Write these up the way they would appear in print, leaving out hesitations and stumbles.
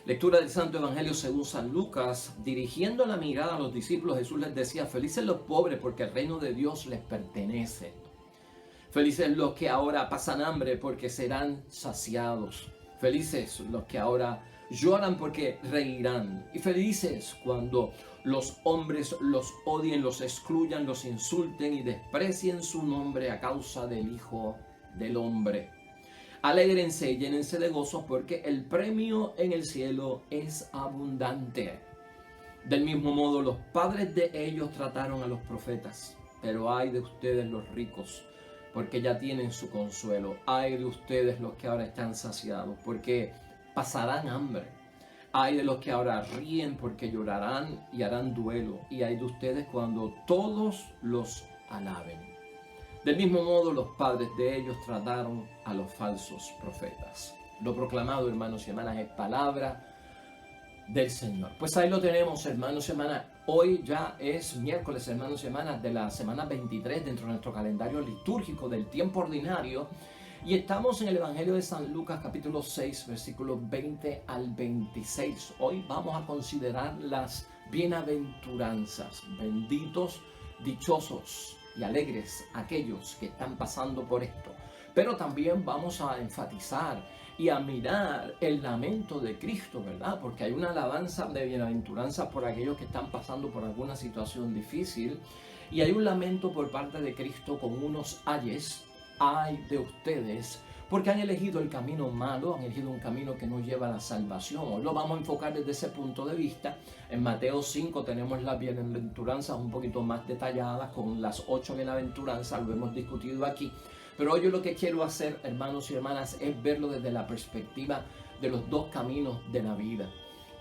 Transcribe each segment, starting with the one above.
Lectura del Santo Evangelio según San Lucas. Dirigiendo la mirada a los discípulos, Jesús les decía: felices los pobres, porque el reino de Dios les pertenece. Felices los que ahora pasan hambre, porque serán saciados. Felices los que ahora lloran, porque reirán. Y felices cuando los hombres los odien, los excluyan, los insulten y desprecien su nombre a causa del Hijo del Hombre. Alégrense y llénense de gozo, porque el premio en el cielo es abundante. Del mismo modo, los padres de ellos trataron a los profetas. Pero ay de ustedes los ricos, porque ya tienen su consuelo. Ay de ustedes los que ahora están saciados, porque pasarán hambre. Ay de los que ahora ríen, porque llorarán y harán duelo. Y ay de ustedes cuando todos los alaben. Del mismo modo, los padres de ellos trataron a los falsos profetas. Lo proclamado, hermanos y hermanas, es palabra del Señor. Pues ahí lo tenemos, hermanos y hermanas. Hoy ya es miércoles, hermanos y hermanas, de la semana 23 dentro de nuestro calendario litúrgico del tiempo ordinario. Y estamos en el Evangelio de San Lucas, capítulo 6, versículos 20 al 26. Hoy vamos a considerar las bienaventuranzas. Benditos, dichosos y alegres aquellos que están pasando por esto. Pero también vamos a enfatizar y a mirar el lamento de Cristo, ¿verdad? Porque hay una alabanza de bienaventuranza por aquellos que están pasando por alguna situación difícil, y hay un lamento por parte de Cristo con unos ayes. Ay de ustedes, porque han elegido el camino malo, han elegido un camino que no lleva a la salvación. Hoy lo vamos a enfocar desde ese punto de vista. En Mateo 5 tenemos las bienaventuranzas un poquito más detalladas, con las 8 bienaventuranzas, lo hemos discutido aquí. Pero hoy yo lo que quiero hacer, hermanos y hermanas, es verlo desde la perspectiva de los dos caminos de la vida.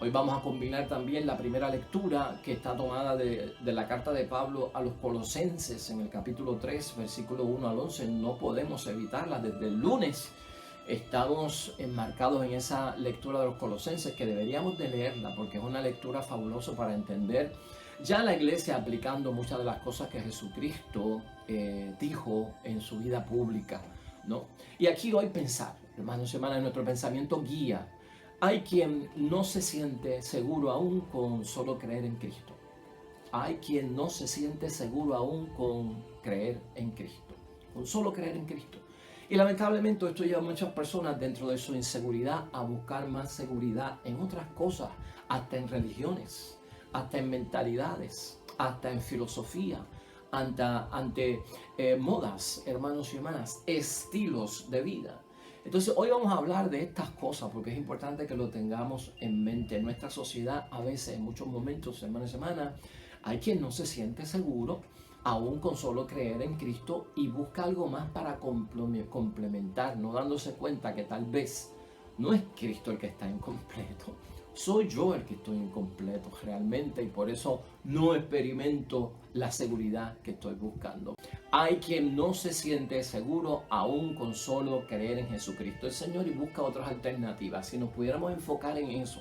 Hoy vamos a combinar también la primera lectura, que está tomada de la carta de Pablo a los Colosenses en el capítulo 3, versículo 1 al 11. No podemos evitarla. Desde el lunes estamos enmarcados en esa lectura de los Colosenses, que deberíamos de leerla porque es una lectura fabulosa para entender ya la iglesia aplicando muchas de las cosas que Jesucristo dijo en su vida pública, ¿no? Y aquí hoy pensar, hermanos y hermanas, nuestro pensamiento guía. Hay quien no se siente seguro aún con solo creer en Cristo. Hay quien no se siente seguro aún con creer en Cristo, con solo creer en Cristo. Y lamentablemente esto lleva a muchas personas dentro de su inseguridad a buscar más seguridad en otras cosas, hasta en religiones, hasta en mentalidades, hasta en filosofía, ante modas, hermanos y hermanas, estilos de vida. Entonces hoy vamos a hablar de estas cosas porque es importante que lo tengamos en mente. En nuestra sociedad a veces, en muchos momentos, semana a semana, hay quien no se siente seguro aún con solo creer en Cristo y busca algo más para complementar, no dándose cuenta que tal vez no es Cristo el que está incompleto. Soy yo el que estoy incompleto realmente, y por eso no experimento la seguridad que estoy buscando. Hay quien no se siente seguro aún con solo creer en Jesucristo el Señor y busca otras alternativas. Si nos pudiéramos enfocar en eso.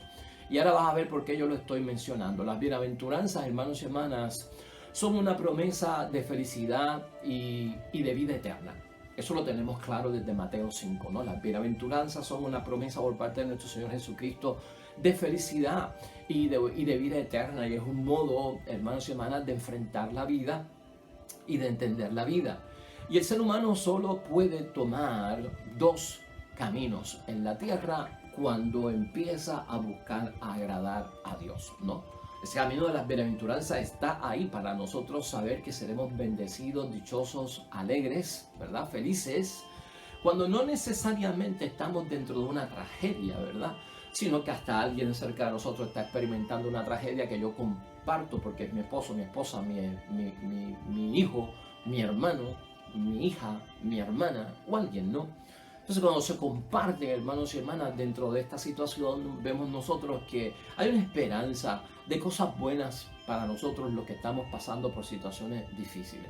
Y ahora vas a ver por qué yo lo estoy mencionando. Las bienaventuranzas, hermanos y hermanas, son una promesa de felicidad y de vida eterna. Eso lo tenemos claro desde Mateo 5, ¿no? Las bienaventuranzas son una promesa por parte de nuestro Señor Jesucristo de felicidad y de vida eterna. Y es un modo, hermanos y hermanas, de enfrentar la vida y de entender la vida. Y el ser humano solo puede tomar dos caminos en la tierra cuando empieza a buscar agradar a Dios, ¿no? Ese camino de las bienaventuranzas está ahí para nosotros saber que seremos bendecidos, dichosos, alegres, ¿verdad? Felices, cuando no necesariamente estamos dentro de una tragedia, ¿verdad? Sino que hasta alguien cerca de nosotros está experimentando una tragedia que yo comparto porque es mi esposo, mi esposa, mi hijo, mi hermano, mi hija, mi hermana o alguien, ¿no? Entonces cuando se comparten, hermanos y hermanas, dentro de esta situación, vemos nosotros que hay una esperanza de cosas buenas para nosotros los que estamos pasando por situaciones difíciles.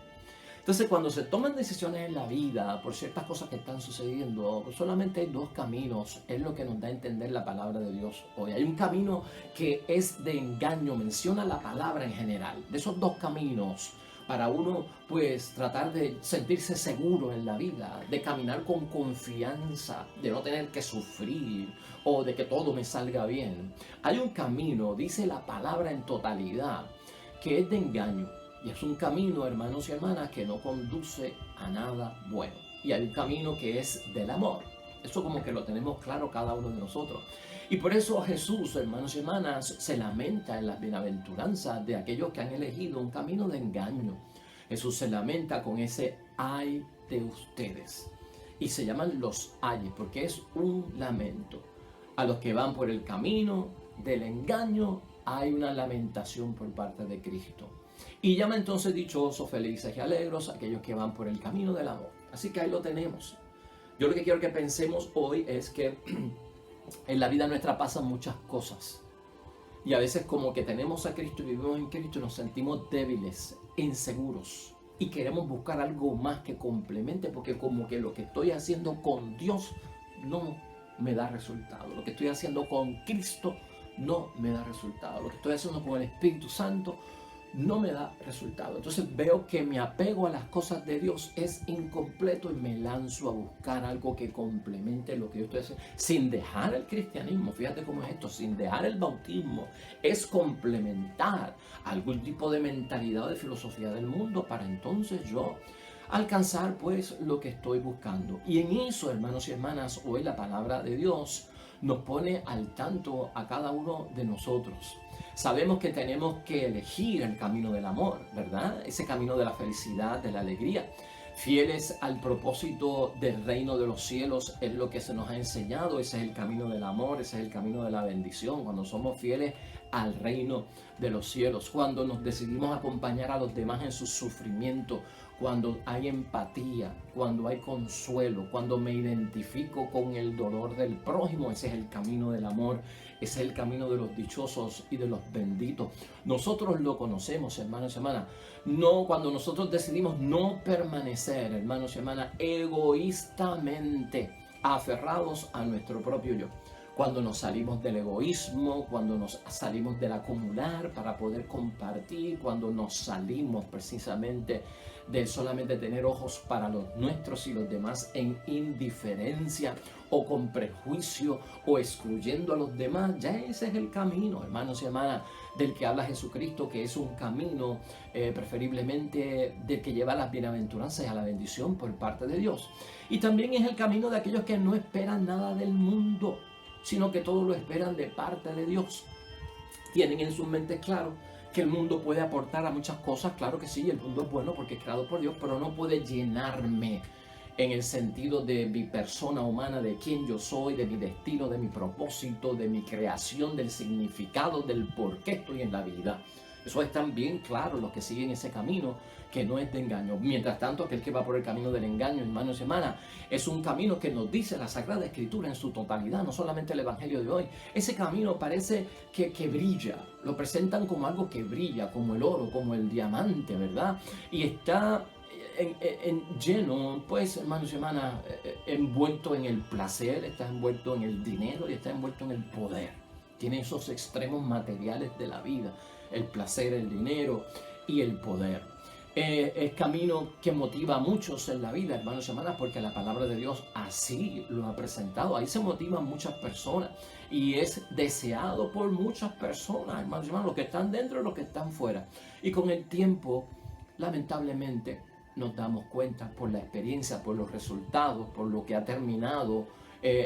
Entonces cuando se toman decisiones en la vida por ciertas cosas que están sucediendo, solamente hay dos caminos, es lo que nos da a entender la palabra de Dios hoy. Hay un camino que es de engaño, menciona la palabra en general. De esos dos caminos, para uno pues tratar de sentirse seguro en la vida, de caminar con confianza, de no tener que sufrir o de que todo me salga bien. Hay un camino, dice la palabra en totalidad, que es de engaño. Y es un camino, hermanos y hermanas, que no conduce a nada bueno. Y hay un camino que es del amor. Eso como que lo tenemos claro cada uno de nosotros. Y por eso Jesús, hermanos y hermanas, se lamenta en las bienaventuranzas de aquellos que han elegido un camino de engaño. Jesús se lamenta con ese ay de ustedes. Y se llaman los ayes porque es un lamento. A los que van por el camino del engaño hay una lamentación por parte de Cristo. Y llama entonces dichosos, felices y alegres aquellos que van por el camino del amor. Así que ahí lo tenemos. Yo lo que quiero que pensemos hoy es que en la vida nuestra pasan muchas cosas. Y a veces como que tenemos a Cristo y vivimos en Cristo y nos sentimos débiles, inseguros. Y queremos buscar algo más que complemente porque como que lo que estoy haciendo con Dios no me da resultado. Lo que estoy haciendo con Cristo no me da resultado. Lo que estoy haciendo con el Espíritu Santo no me da resultado. Entonces veo que mi apego a las cosas de Dios es incompleto y me lanzo a buscar algo que complemente lo que yo estoy haciendo sin dejar el cristianismo. Fíjate cómo es esto, sin dejar el bautismo, es complementar algún tipo de mentalidad o de filosofía del mundo para entonces yo alcanzar pues lo que estoy buscando. Y en eso, hermanos y hermanas, hoy la palabra de Dios nos pone al tanto a cada uno de nosotros. Sabemos que tenemos que elegir el camino del amor, ¿verdad? Ese camino de la felicidad, de la alegría. Fieles al propósito del reino de los cielos es lo que se nos ha enseñado. Ese es el camino del amor, ese es el camino de la bendición. Cuando somos fieles al reino de los cielos, cuando nos decidimos acompañar a los demás en su sufrimiento, cuando hay empatía, cuando hay consuelo, cuando me identifico con el dolor del prójimo, ese es el camino del amor, ese es el camino de los dichosos y de los benditos. Nosotros lo conocemos, hermanos y hermanas. No, cuando nosotros decidimos no permanecer, hermanos y hermanas, egoístamente aferrados a nuestro propio yo. Cuando nos salimos del egoísmo, cuando nos salimos del acumular para poder compartir, cuando nos salimos precisamente de solamente tener ojos para los nuestros y los demás en indiferencia o con prejuicio o excluyendo a los demás, ya ese es el camino, hermanos y hermanas, del que habla Jesucristo, que es un camino preferiblemente del que lleva a las bienaventuranzas y a la bendición por parte de Dios. Y también es el camino de aquellos que no esperan nada del mundo, sino que todo lo esperan de parte de Dios. Tienen en sus mentes claro que el mundo puede aportar a muchas cosas, claro que sí, el mundo es bueno porque es creado por Dios, pero no puede llenarme en el sentido de mi persona humana, de quién yo soy, de mi destino, de mi propósito, de mi creación, del significado, del por qué estoy en la vida. Eso están bien claros los que siguen ese camino, que no es de engaño. Mientras tanto, aquel que va por el camino del engaño, hermanos y hermanas, es un camino que nos dice la Sagrada Escritura en su totalidad, no solamente el Evangelio de hoy. Ese camino parece que brilla, lo presentan como algo que brilla, como el oro, como el diamante, ¿verdad? Y está lleno, pues, hermanos y hermanas, envuelto en el placer, está envuelto en el dinero y está envuelto en el poder. Tiene esos extremos materiales de la vida, el placer, el dinero y el poder. Es camino que motiva a muchos en la vida, hermanos y hermanas, porque la palabra de Dios así lo ha presentado. Ahí se motivan muchas personas y es deseado por muchas personas, hermanos y hermanas, los que están dentro y los que están fuera. Y con el tiempo, lamentablemente, nos damos cuenta por la experiencia, por los resultados, por lo que ha terminado,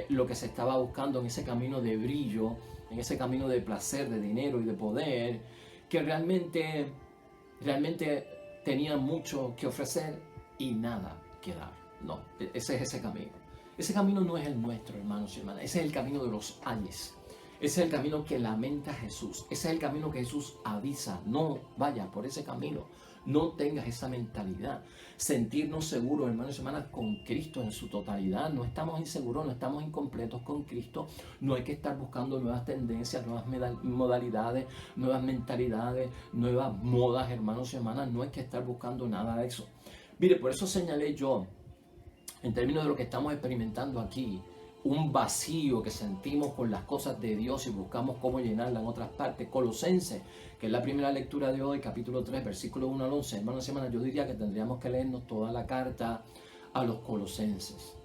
lo que se estaba buscando en ese camino de brillo, en ese camino de placer, de dinero y de poder, que realmente tenía mucho que ofrecer y nada que dar. No, ese es ese camino. Ese camino no es el nuestro, hermanos y hermanas. Ese es el camino de los ayes. Ese es el camino que lamenta Jesús. Ese es el camino que Jesús avisa. No vayas por ese camino. No tengas esa mentalidad. Sentirnos seguros, hermanos y hermanas, con Cristo en su totalidad. No estamos inseguros, no estamos incompletos con Cristo. No hay que estar buscando nuevas tendencias, nuevas modalidades, nuevas mentalidades, nuevas modas, hermanos y hermanas. No hay que estar buscando nada de eso. Mire, por eso señalé yo, en términos de lo que estamos experimentando aquí, un vacío que sentimos con las cosas de Dios y buscamos cómo llenarla en otras partes. Colosenses, que es la primera lectura de hoy, capítulo 3, versículo 1 al 11. Hermanos y hermanas, yo diría que tendríamos que leernos toda la carta a los colosenses,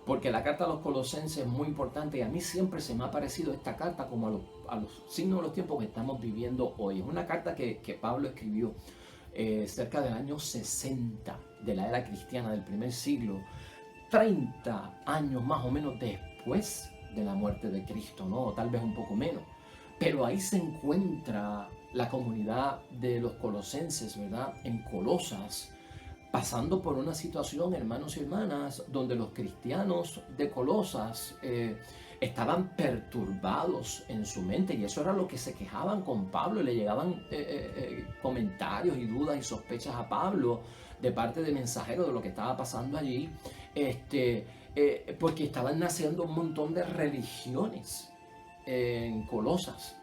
porque la carta a los colosenses es muy importante y a mí siempre se me ha parecido esta carta como a los signos de los tiempos que estamos viviendo hoy. Es una carta que Pablo escribió cerca del año 60 de la era cristiana del primer siglo, 30 años más o menos después de la muerte de Cristo, ¿no? O tal vez un poco menos. Pero ahí se encuentra la comunidad de los colosenses, ¿verdad? En Colosas, pasando por una situación, hermanos y hermanas, donde los cristianos de Colosas estaban perturbados en su mente, y eso era lo que se quejaban con Pablo, y le llegaban comentarios y dudas y sospechas a Pablo de parte de mensajeros de lo que estaba pasando allí, porque estaban naciendo un montón de religiones en Colosas.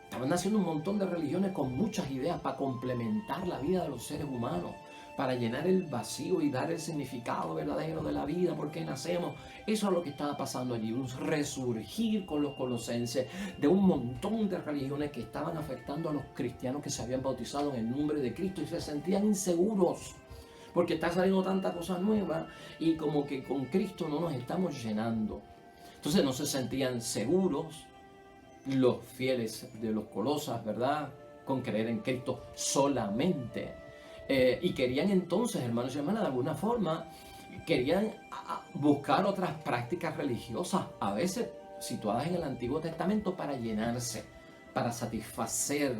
Estaban naciendo un montón de religiones con muchas ideas para complementar la vida de los seres humanos, para llenar el vacío y dar el significado verdadero de la vida, por qué nacemos. Eso es lo que estaba pasando allí, un resurgir con los colosenses de un montón de religiones que estaban afectando a los cristianos que se habían bautizado en el nombre de Cristo y se sentían inseguros, porque está saliendo tanta cosa nueva y como que con Cristo no nos estamos llenando. Entonces no se sentían seguros los fieles de los Colosas, ¿verdad? Con creer en Cristo solamente. Y querían entonces, hermanos y hermanas, de alguna forma, querían buscar otras prácticas religiosas, a veces situadas en el Antiguo Testamento, para llenarse, para satisfacer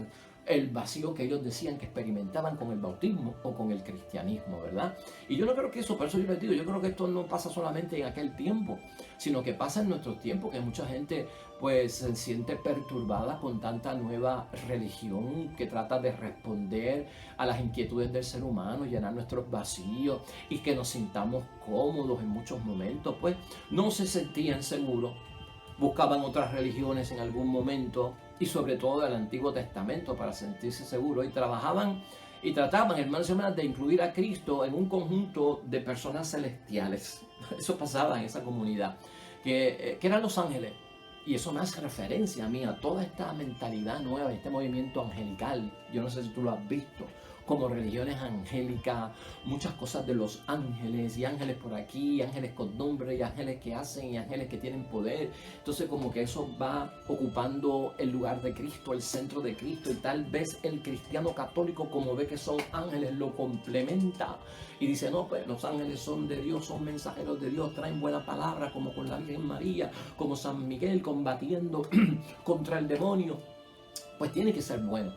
el vacío que ellos decían que experimentaban con el bautismo o con el cristianismo, ¿verdad? Y yo no creo que eso, por eso yo les digo, yo creo que esto no pasa solamente en aquel tiempo, sino que pasa en nuestros tiempos, que mucha gente pues se siente perturbada con tanta nueva religión que trata de responder a las inquietudes del ser humano, llenar nuestros vacíos y que nos sintamos cómodos en muchos momentos. Pues no se sentían seguros, buscaban otras religiones en algún momento y sobre todo del Antiguo Testamento para sentirse seguros, y trabajaban y trataban, hermanos y hermanas, de incluir a Cristo en un conjunto de personas celestiales. Eso pasaba en esa comunidad, que eran los ángeles. Y eso me hace referencia a mí, a toda esta mentalidad nueva, este movimiento angelical. Yo no sé si tú lo has visto, como religiones angélicas, muchas cosas de los ángeles, y ángeles por aquí, ángeles con nombre, y ángeles que hacen, y ángeles que tienen poder. Entonces como que eso va ocupando el lugar de Cristo, el centro de Cristo, y tal vez el cristiano católico, como ve que son ángeles, lo complementa y dice, no, pues los ángeles son de Dios, son mensajeros de Dios, traen buena palabra, como con la Virgen María, como San Miguel combatiendo contra el demonio. Pues tiene que ser bueno.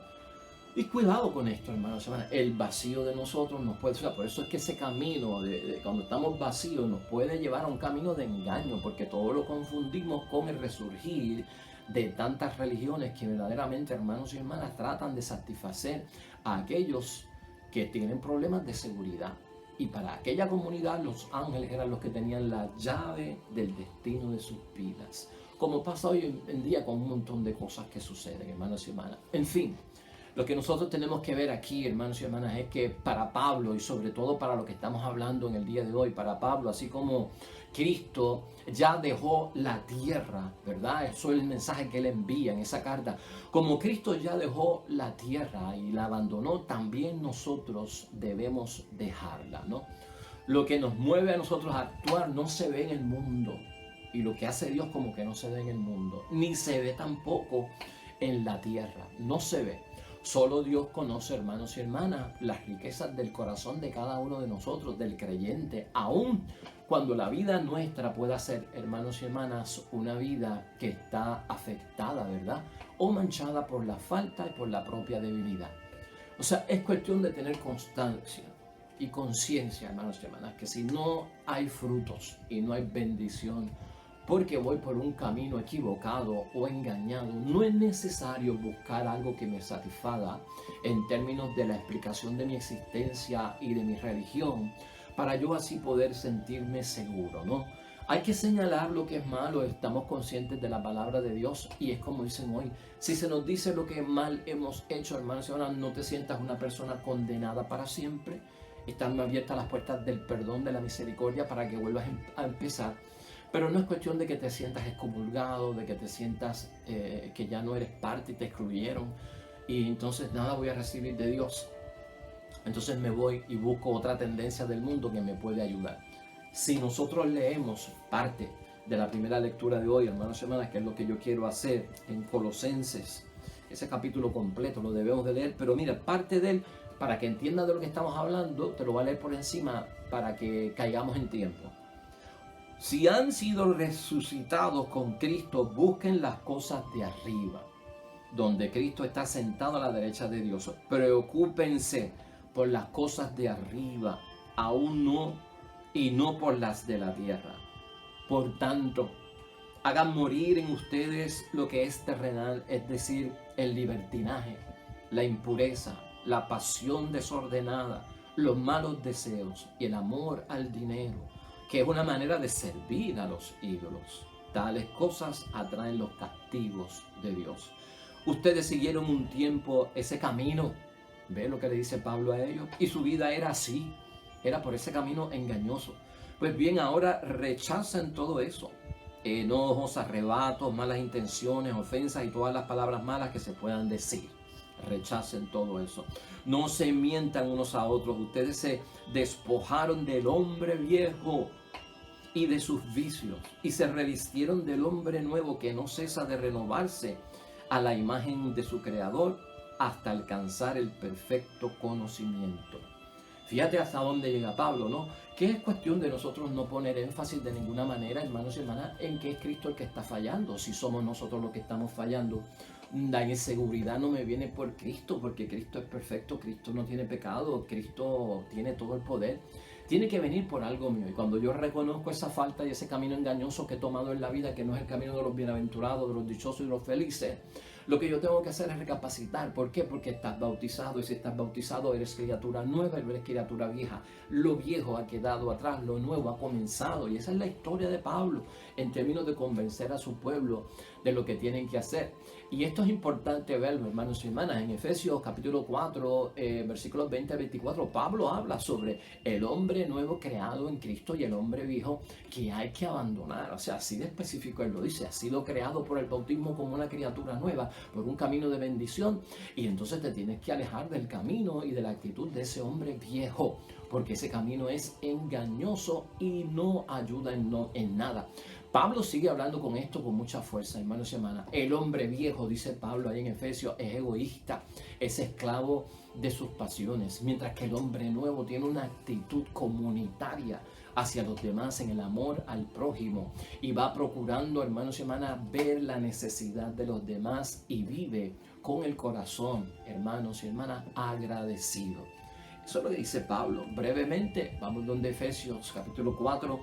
Y cuidado con esto, hermanos y hermanas. El vacío de nosotros nos puede... O sea, por eso es que ese camino de cuando estamos vacíos nos puede llevar a un camino de engaño, porque todo lo confundimos con el resurgir de tantas religiones que verdaderamente, hermanos y hermanas, tratan de satisfacer a aquellos que tienen problemas de seguridad. Y para aquella comunidad los ángeles eran los que tenían la llave del destino de sus vidas. Como pasa hoy en día con un montón de cosas que suceden, hermanos y hermanas. En fin, lo que nosotros tenemos que ver aquí, hermanos y hermanas, es que para Pablo, y sobre todo para lo que estamos hablando en el día de hoy, para Pablo, así como Cristo ya dejó la tierra, ¿verdad? Eso es el mensaje que él envía en esa carta. Como Cristo ya dejó la tierra y la abandonó, también nosotros debemos dejarla, ¿no? Lo que nos mueve a nosotros a actuar no se ve en el mundo, y lo que hace Dios como que no se ve en el mundo, ni se ve tampoco en la tierra, no se ve. Solo Dios conoce, hermanos y hermanas, las riquezas del corazón de cada uno de nosotros, del creyente, aún cuando la vida nuestra pueda ser, hermanos y hermanas, una vida que está afectada, ¿verdad? O manchada por la falta y por la propia debilidad. O sea, es cuestión de tener constancia y conciencia, hermanos y hermanas, que si no hay frutos y no hay bendición, porque voy por un camino equivocado o engañado, no es necesario buscar algo que me satisfaga en términos de la explicación de mi existencia y de mi religión, para yo así poder sentirme seguro, ¿no? Hay que señalar lo que es malo, estamos conscientes de la palabra de Dios, y es como dicen hoy, si se nos dice lo que mal hemos hecho, hermanos y hermanas, no te sientas una persona condenada para siempre. Están abiertas las puertas del perdón, de la misericordia, para que vuelvas a empezar. Pero no es cuestión de que te sientas excomulgado, de que te sientas que ya no eres parte y te excluyeron y entonces nada voy a recibir de Dios. Entonces me voy y busco otra tendencia del mundo que me puede ayudar. Si nosotros leemos parte de la primera lectura de hoy, hermanos y hermanas, que es lo que yo quiero hacer en Colosenses, ese capítulo completo lo debemos de leer, pero mira, parte de él, para que entiendas de lo que estamos hablando, te lo voy a leer por encima para que caigamos en tiempo. Si han sido resucitados con Cristo, busquen las cosas de arriba, donde Cristo está sentado a la derecha de Dios. Preocúpense por las cosas de arriba, aún no, y no por las de la tierra. Por tanto, hagan morir en ustedes lo que es terrenal, es decir, el libertinaje, la impureza, la pasión desordenada, los malos deseos y el amor al dinero, que es una manera de servir a los ídolos. Tales cosas atraen los castigos de Dios. Ustedes siguieron un tiempo ese camino, ¿ve lo que le dice Pablo a ellos? Y su vida era así, era por ese camino engañoso. Pues bien, ahora rechazan todo eso. Enojos, arrebatos, malas intenciones, ofensas y todas las palabras malas que se puedan decir. Rechacen todo eso. No se mientan unos a otros. Ustedes se despojaron del hombre viejo y de sus vicios y se revistieron del hombre nuevo que no cesa de renovarse a la imagen de su creador hasta alcanzar el perfecto conocimiento. Fíjate hasta dónde llega Pablo, ¿no? Que es cuestión de nosotros no poner énfasis de ninguna manera, hermanos y hermanas, en que es Cristo el que está fallando. Si somos nosotros los que estamos fallando, la inseguridad no me viene por Cristo, porque Cristo es perfecto, Cristo no tiene pecado, Cristo tiene todo el poder. Tiene que venir por algo mío. Y cuando yo reconozco esa falta y ese camino engañoso que he tomado en la vida, que no es el camino de los bienaventurados, de los dichosos y de los felices, lo que yo tengo que hacer es recapacitar. ¿Por qué? Porque estás bautizado, y si estás bautizado eres criatura nueva, eres criatura vieja. Lo viejo ha quedado atrás, lo nuevo ha comenzado. Y esa es la historia de Pablo en términos de convencer a su pueblo de lo que tienen que hacer. Y esto es importante verlo, hermanos y hermanas. En Efesios capítulo 4, versículos 20 a 24, Pablo habla sobre el hombre nuevo creado en Cristo y el hombre viejo que hay que abandonar. O sea, así de específico él lo dice. Ha sido creado por el bautismo como una criatura nueva, por un camino de bendición. Y entonces te tienes que alejar del camino y de la actitud de ese hombre viejo, porque ese camino es engañoso y no ayuda en nada. Pablo sigue hablando con esto con mucha fuerza, hermanos y hermanas. El hombre viejo, dice Pablo ahí en Efesios, es egoísta, es esclavo de sus pasiones, mientras que el hombre nuevo tiene una actitud comunitaria hacia los demás en el amor al prójimo y va procurando, hermanos y hermanas, ver la necesidad de los demás y vive con el corazón, hermanos y hermanas, agradecido. Eso es lo que dice Pablo. Brevemente, vamos donde Efesios capítulo 4,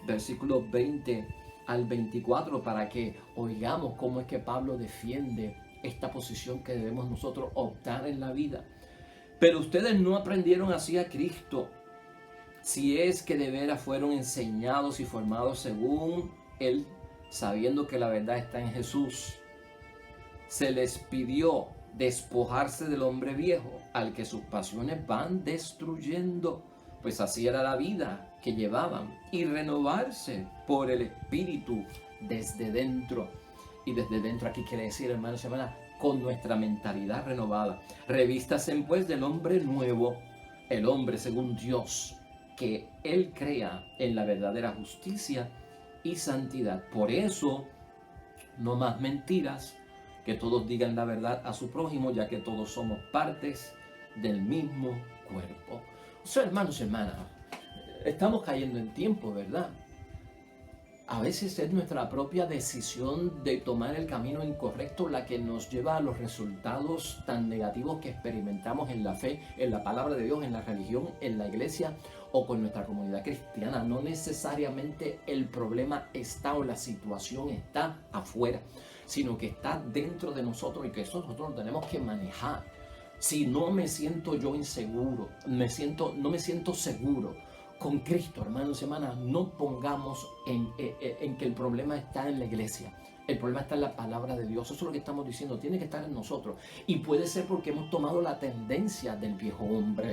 versículos 20 al 24, para que oigamos cómo es que Pablo defiende esta posición que debemos nosotros optar en la vida. Pero ustedes no aprendieron así a Cristo, si es que de veras fueron enseñados y formados según Él, sabiendo que la verdad está en Jesús. Se les pidió despojarse del hombre viejo, al que sus pasiones van destruyendo, pues así era la vida que llevaban, y renovarse por el Espíritu desde dentro. Y desde dentro aquí quiere decir, hermanos y hermanas, con nuestra mentalidad renovada. Revístanse pues del hombre nuevo, el hombre según Dios, que Él crea en la verdadera justicia y santidad. Por eso, no más mentiras, que todos digan la verdad a su prójimo, ya que todos somos partes del mismo cuerpo. O sea, hermanos y hermanas, estamos cayendo en tiempo, ¿verdad? A veces es nuestra propia decisión de tomar el camino incorrecto la que nos lleva a los resultados tan negativos que experimentamos en la fe, en la palabra de Dios, en la religión, en la iglesia o con nuestra comunidad cristiana. No necesariamente el problema está o la situación está afuera, sino que está dentro de nosotros y que eso nosotros lo tenemos que manejar. Si no me siento yo inseguro, no me siento seguro con Cristo, hermanos y hermanas, no pongamos en que el problema está en la iglesia. El problema está en la palabra de Dios. Eso es lo que estamos diciendo. Tiene que estar en nosotros. Y puede ser porque hemos tomado la tendencia del viejo hombre.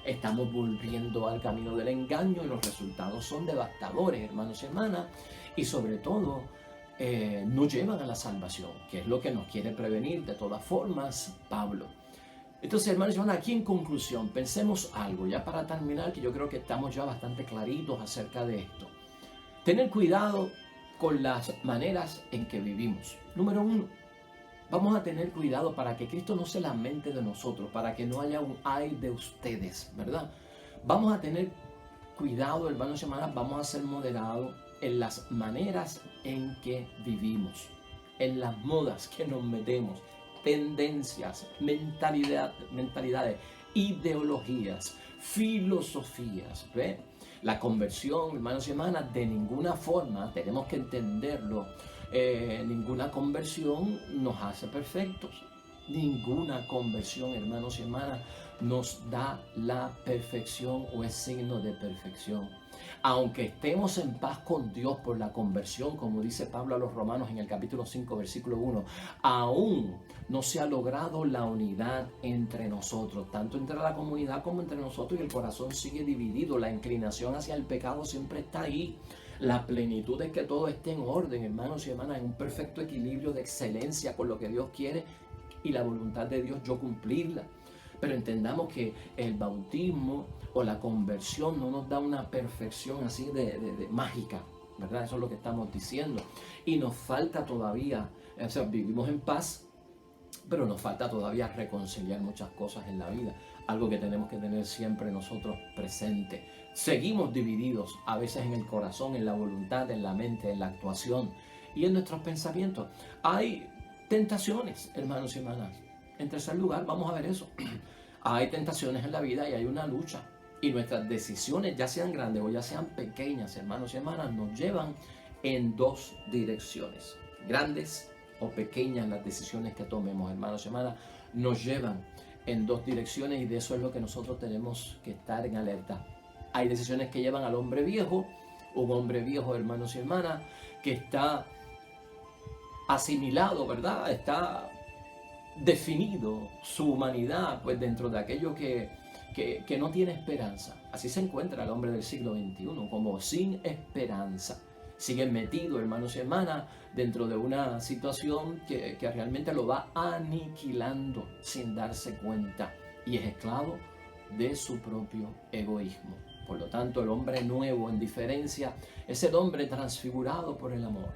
estamos volviendo al camino del engaño y los resultados son devastadores, hermanos y hermanas, y sobre todo no llevan a la salvación, que es lo que nos quiere prevenir de todas formas Pablo. Entonces, hermanos y hermanas, aquí en conclusión, pensemos algo, ya para terminar, que yo creo que estamos ya bastante claritos acerca de esto. Tener cuidado con las maneras en que vivimos. Número 1, vamos a tener cuidado para que Cristo no se lamente de nosotros, para que no haya un ay de ustedes, ¿verdad? Vamos a tener cuidado, hermanos y hermanas, vamos a ser moderados en las maneras en que vivimos, en las modas que nos metemos, tendencias, mentalidades, ideologías, filosofías, ¿ve? La conversión, hermanos y hermanas, de ninguna forma, tenemos que entenderlo, ninguna conversión nos hace perfectos. Ninguna conversión, hermanos y hermanas, nos da la perfección o es signo de perfección. Aunque estemos en paz con Dios por la conversión, como dice Pablo a los Romanos en el capítulo 5, versículo 1, aún no se ha logrado la unidad entre nosotros, tanto entre la comunidad como entre nosotros, y el corazón sigue dividido, la inclinación hacia el pecado siempre está ahí. La plenitud es que todo esté en orden, hermanos y hermanas, en un perfecto equilibrio de excelencia con lo que Dios quiere y la voluntad de Dios yo cumplirla. Pero entendamos que el bautismo o la conversión no nos da una perfección así de mágica, ¿verdad? Eso es lo que estamos diciendo. Y nos falta todavía, o sea, vivimos en paz, pero nos falta todavía reconciliar muchas cosas en la vida. Algo que tenemos que tener siempre nosotros presente. Seguimos divididos, a veces en el corazón, en la voluntad, en la mente, en la actuación y en nuestros pensamientos. Hay tentaciones, hermanos y hermanas. En tercer lugar, vamos a ver eso. Hay tentaciones en la vida y hay una lucha. Y nuestras decisiones, ya sean grandes o ya sean pequeñas, hermanos y hermanas, nos llevan en dos direcciones. Grandes o pequeñas las decisiones que tomemos, hermanos y hermanas, nos llevan en dos direcciones y de eso es lo que nosotros tenemos que estar en alerta. Hay decisiones que llevan al hombre viejo, un hombre viejo, hermanos y hermanas, que está asimilado, ¿verdad? Está definido su humanidad pues dentro de aquello que no tiene esperanza. Así se encuentra el hombre del siglo XXI, como sin esperanza. Sigue metido, hermanos y hermanas, dentro de una situación que realmente lo va aniquilando sin darse cuenta y es esclavo de su propio egoísmo. Por lo tanto, el hombre nuevo, en diferencia, es el hombre transfigurado por el amor.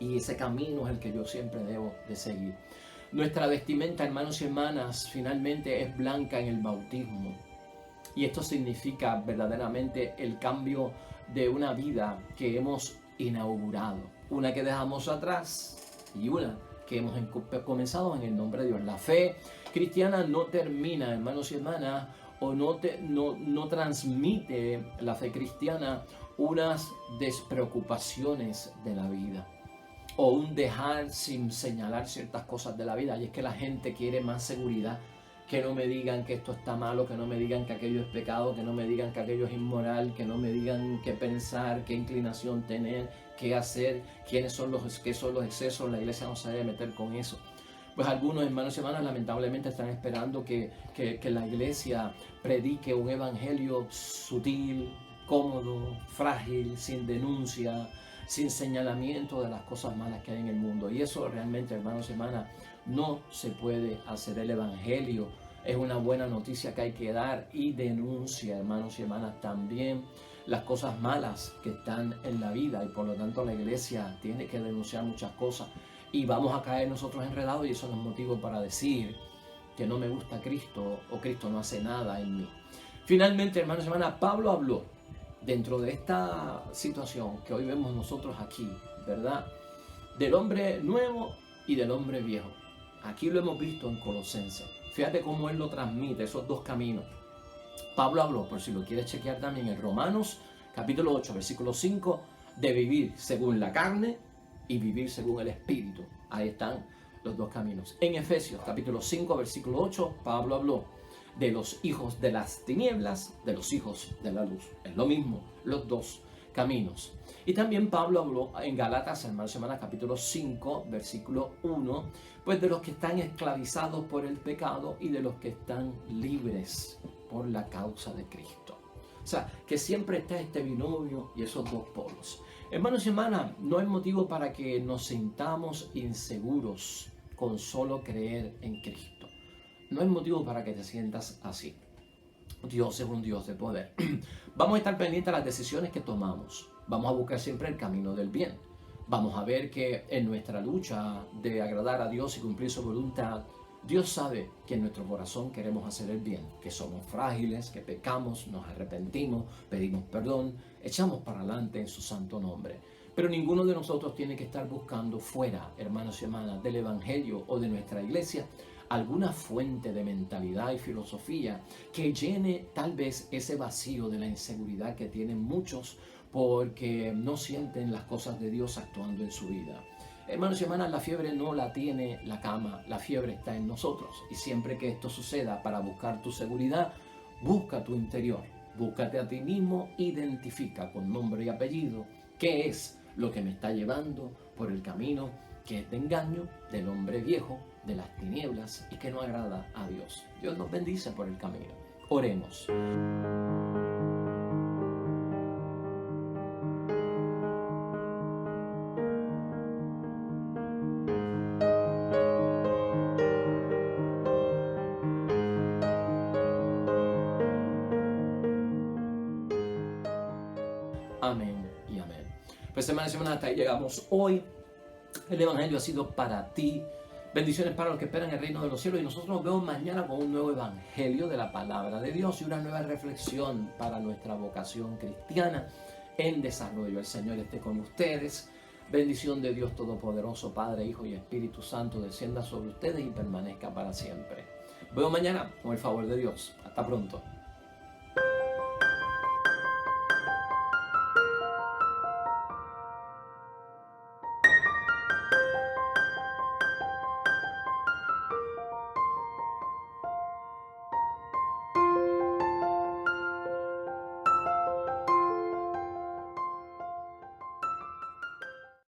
Y ese camino es el que yo siempre debo de seguir. Nuestra vestimenta, hermanos y hermanas, finalmente es blanca en el bautismo. Y esto significa verdaderamente el cambio de una vida que hemos inaugurado. Una que dejamos atrás y una que hemos comenzado en el nombre de Dios. La fe cristiana no termina, hermanos y hermanas, o no transmite la fe cristiana unas despreocupaciones de la vida o un dejar sin señalar ciertas cosas de la vida. Y es que la gente quiere más seguridad, que no me digan que esto está malo, que no me digan que aquello es pecado, que no me digan que aquello es inmoral, que no me digan qué pensar, qué inclinación tener, qué hacer, qué son los excesos. La iglesia no se debe meter con eso. Pues algunos hermanos y hermanas lamentablemente están esperando que la iglesia predique un evangelio sutil, cómodo, frágil, sin denuncia, sin señalamiento de las cosas malas que hay en el mundo. Y eso realmente, hermanos y hermanas, no se puede hacer. El evangelio es una buena noticia que hay que dar y denuncia, hermanos y hermanas, también las cosas malas que están en la vida, y por lo tanto la iglesia tiene que denunciar muchas cosas. Y vamos a caer nosotros enredados y eso no es motivo para decir que no me gusta Cristo o Cristo no hace nada en mí. Finalmente, hermanos y hermanas, Pablo habló dentro de esta situación que hoy vemos nosotros aquí, ¿verdad? Del hombre nuevo y del hombre viejo. Aquí lo hemos visto en Colosenses. Fíjate cómo él lo transmite, esos dos caminos. Pablo habló, por si lo quieres chequear también, en Romanos capítulo 8, versículo 5, de vivir según la carne y vivir según el Espíritu. Ahí están los dos caminos. En Efesios capítulo 5, versículo 8, Pablo habló de los hijos de las tinieblas, de los hijos de la luz. Es lo mismo, los dos caminos. Y también Pablo habló en Gálatas, hermanos y hermanas, capítulo 5, versículo 1, pues de los que están esclavizados por el pecado y de los que están libres por la causa de Cristo. O sea, que siempre está este binomio y esos dos polos. Hermanos y hermanas, no hay motivo para que nos sintamos inseguros con solo creer en Cristo. No hay motivo para que te sientas así. Dios es un Dios de poder. Vamos a estar pendientes de las decisiones que tomamos. Vamos a buscar siempre el camino del bien. Vamos a ver que en nuestra lucha de agradar a Dios y cumplir su voluntad, Dios sabe que en nuestro corazón queremos hacer el bien, que somos frágiles, que pecamos, nos arrepentimos, pedimos perdón, echamos para adelante en su santo nombre. Pero ninguno de nosotros tiene que estar buscando fuera, hermanos y hermanas, del Evangelio o de nuestra iglesia, alguna fuente de mentalidad y filosofía que llene tal vez ese vacío de la inseguridad que tienen muchos porque no sienten las cosas de Dios actuando en su vida. Hermanos y hermanas, la fiebre no la tiene la cama, la fiebre está en nosotros. Y siempre que esto suceda, para buscar tu seguridad, busca tu interior, búscate a ti mismo, identifica con nombre y apellido qué es lo que me está llevando por el camino que es de engaño, del hombre viejo, de las tinieblas y que no agrada a Dios. Dios nos bendice por el camino. Oremos. Amén y amén. Pues hermanos y hermanas, hasta ahí llegamos hoy. El Evangelio ha sido para ti. Bendiciones para los que esperan el reino de los cielos. Y nosotros nos vemos mañana con un nuevo Evangelio de la palabra de Dios y una nueva reflexión para nuestra vocación cristiana en desarrollo. El Señor esté con ustedes. Bendición de Dios Todopoderoso, Padre, Hijo y Espíritu Santo, descienda sobre ustedes y permanezca para siempre. Nos vemos mañana con el favor de Dios. Hasta pronto.